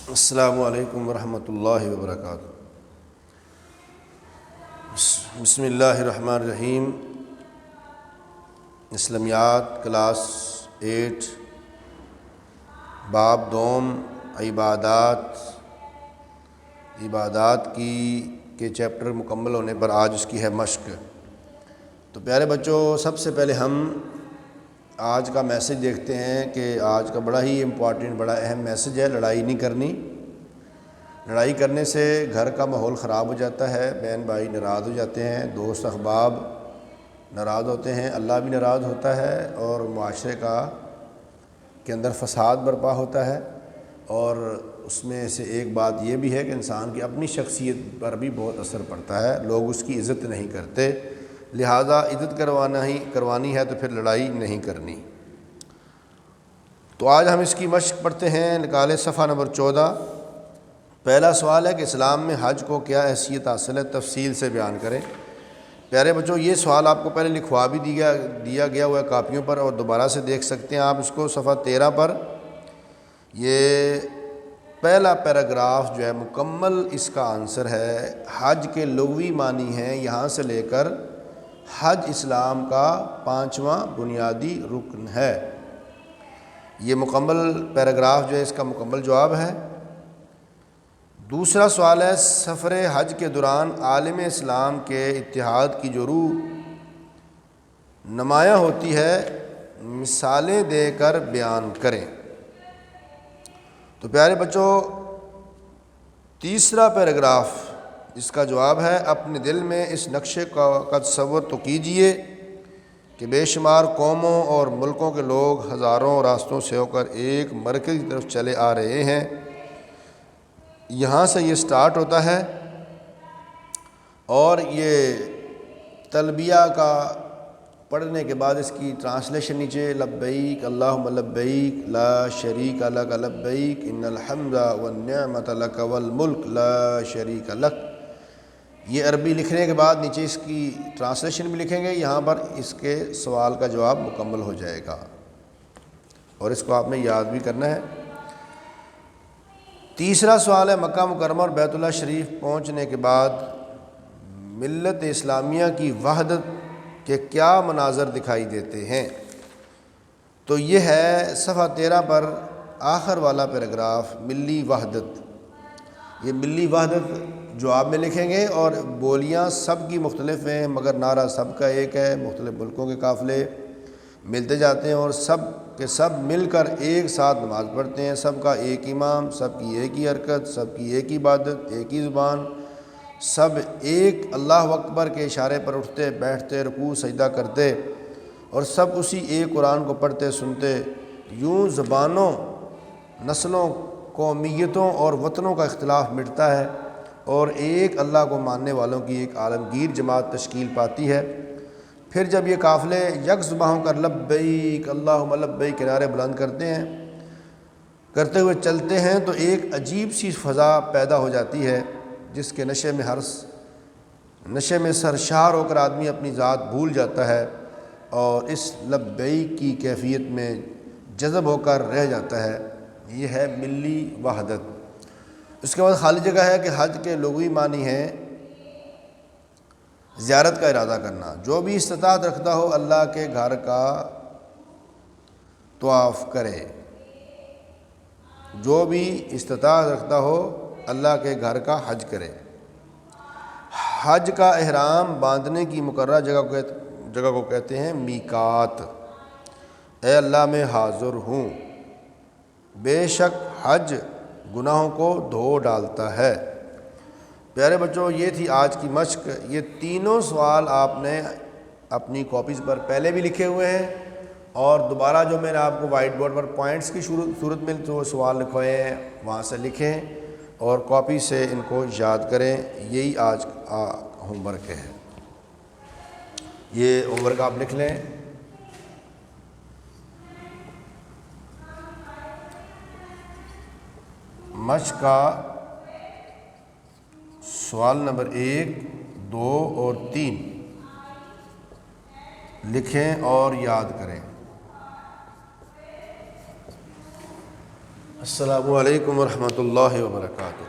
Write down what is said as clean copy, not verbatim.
السلام علیکم ورحمۃ اللہ وبرکاتہ۔ بسم اللہ الرحمن الرحیم۔ اسلامیات کلاس 8 باب دوم عبادات کے چیپٹر مکمل ہونے پر آج اس کی ہے مشق۔ تو پیارے بچوں، سب سے پہلے ہم آج کا میسج دیکھتے ہیں کہ آج کا بڑا ہی امپورٹنٹ بڑا اہم میسج ہے، لڑائی نہیں کرنی۔ لڑائی کرنے سے گھر کا ماحول خراب ہو جاتا ہے، بہن بھائی ناراض ہو جاتے ہیں، دوست احباب ناراض ہوتے ہیں، اللہ بھی ناراض ہوتا ہے اور معاشرے کے اندر فساد برپا ہوتا ہے۔ اور اس میں سے ایک بات یہ بھی ہے کہ انسان کی اپنی شخصیت پر بھی بہت اثر پڑتا ہے، لوگ اس کی عزت نہیں کرتے، لہٰذا عزت کروانی ہے تو پھر لڑائی نہیں کرنی۔ تو آج ہم اس کی مشق پڑھتے ہیں، نکالیں صفحہ نمبر 14۔ پہلا سوال ہے کہ اسلام میں حج کو کیا حیثیت حاصل ہے، تفصیل سے بیان کریں۔ پیارے بچوں، یہ سوال آپ کو پہلے لکھوا بھی دیا گیا ہوا ہے کاپیوں پر، اور دوبارہ سے دیکھ سکتے ہیں آپ اس کو صفحہ 13 پر۔ یہ پہلا پیراگراف جو ہے مکمل اس کا آنسر ہے۔ حج کے لغوی معنی ہیں یہاں سے لے کر حج اسلام کا 5واں بنیادی رکن ہے۔ یہ مکمل پیراگراف جو ہے اس کا مکمل جواب ہے۔ دوسرا سوال ہے، سفر حج کے دوران عالم اسلام کے اتحاد کی جو روح نمایاں ہوتی ہے، مثالیں دے کر بیان کریں۔ تو پیارے بچوں، تیسرا پیراگراف اس کا جواب ہے، اپنے دل میں اس نقشے کا تصور تو کیجئے کہ بے شمار قوموں اور ملکوں کے لوگ ہزاروں راستوں سے ہو کر ایک مرکز کی طرف چلے آ رہے ہیں۔ یہاں سے یہ سٹارٹ ہوتا ہے اور یہ تلبیہ کا پڑھنے کے بعد اس کی ٹرانسلیشن نیچے، لبیک اللہم لبیک لا شریک لک لبیک ان الحمد والنعمت لک والملک لا شریک لک۔ یہ عربی لکھنے کے بعد نیچے اس کی ٹرانسلیشن بھی لکھیں گے، یہاں پر اس کے سوال کا جواب مکمل ہو جائے گا اور اس کو آپ نے یاد بھی کرنا ہے۔ تیسرا سوال ہے، مکہ مکرمہ اور بیت اللہ شریف پہنچنے کے بعد ملت اسلامیہ کی وحدت کے کیا مناظر دکھائی دیتے ہیں؟ تو یہ ہے صفحہ 13 پر آخر والا پیراگراف، ملی وحدت۔ یہ ملی وحدت جواب میں لکھیں گے، اور بولیاں سب کی مختلف ہیں مگر نعرہ سب کا ایک ہے۔ مختلف ملکوں کے قافلے ملتے جاتے ہیں اور سب کے سب مل کر ایک ساتھ نماز پڑھتے ہیں، سب کا ایک امام، سب کی ایک ہی حرکت، سب کی ایک ہی عبادت، ایک ہی زبان، سب ایک اللہ اکبر کے اشارے پر اٹھتے بیٹھتے رکوع سجدہ کرتے، اور سب اسی ایک قرآن کو پڑھتے سنتے۔ یوں زبانوں، نسلوں، قومیتوں اور وطنوں کا اختلاف مٹتا ہے اور ایک اللہ کو ماننے والوں کی ایک عالمگیر جماعت تشکیل پاتی ہے۔ پھر جب یہ قافلے یک زباں ہو کر لبیک اللہم لبیک کے نعرے بلند کرتے ہوئے چلتے ہیں تو ایک عجیب سی فضا پیدا ہو جاتی ہے، جس کے نشے میں سرشار ہو کر آدمی اپنی ذات بھول جاتا ہے اور اس لبیک کی کیفیت میں جذب ہو کر رہ جاتا ہے۔ یہ ہے ملی وحدت۔ اس کے بعد خالی جگہ ہے کہ حج کے لغوی معنی ہے زیارت کا ارادہ کرنا۔ جو بھی استطاعت رکھتا ہو اللہ کے گھر کا طواف کرے۔ جو بھی استطاعت رکھتا ہو اللہ کے گھر کا حج کرے۔ حج کا احرام باندھنے کی مقررہ جگہ کو کہتے ہیں میقات۔ اے اللہ میں حاضر ہوں، بے شک حج گناہوں کو دھو ڈالتا ہے۔ پیارے بچوں، یہ تھی آج کی مشق۔ یہ تینوں سوال آپ نے اپنی کاپیز پر پہلے بھی لکھے ہوئے ہیں، اور دوبارہ جو میں نے آپ کو وائٹ بورڈ پر پوائنٹس کی صورت میں جو سوال لکھوائے ہیں وہاں سے لکھیں اور کاپی سے ان کو یاد کریں۔ یہی آج ہوم ورک ہے۔ یہ ہوم ورک آپ لکھ لیں۔ مشق کا سوال نمبر 1، 2 اور 3 لکھیں اور یاد کریں۔ السلام علیکم ورحمۃ اللہ وبرکاتہ۔